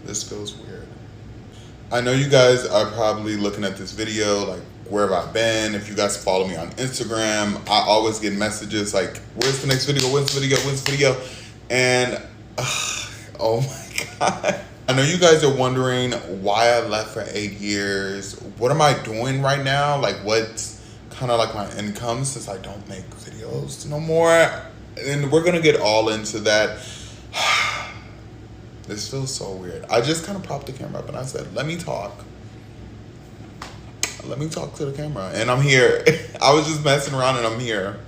This feels weird. I know you guys are probably looking at this video like, where have I been? If you guys follow me on Instagram, I always get messages like, where's the next video? When's the video? When's the video? And oh my God. I know you guys are wondering why I left for 8 years. What am I doing right now? Like, what's kind of like my income since I don't make videos no more? And we're gonna get all into that. This feels so weird. I just kind of propped the camera up and I said, let me talk. Let me talk to the camera. And I'm here. I was just messing around and I'm here.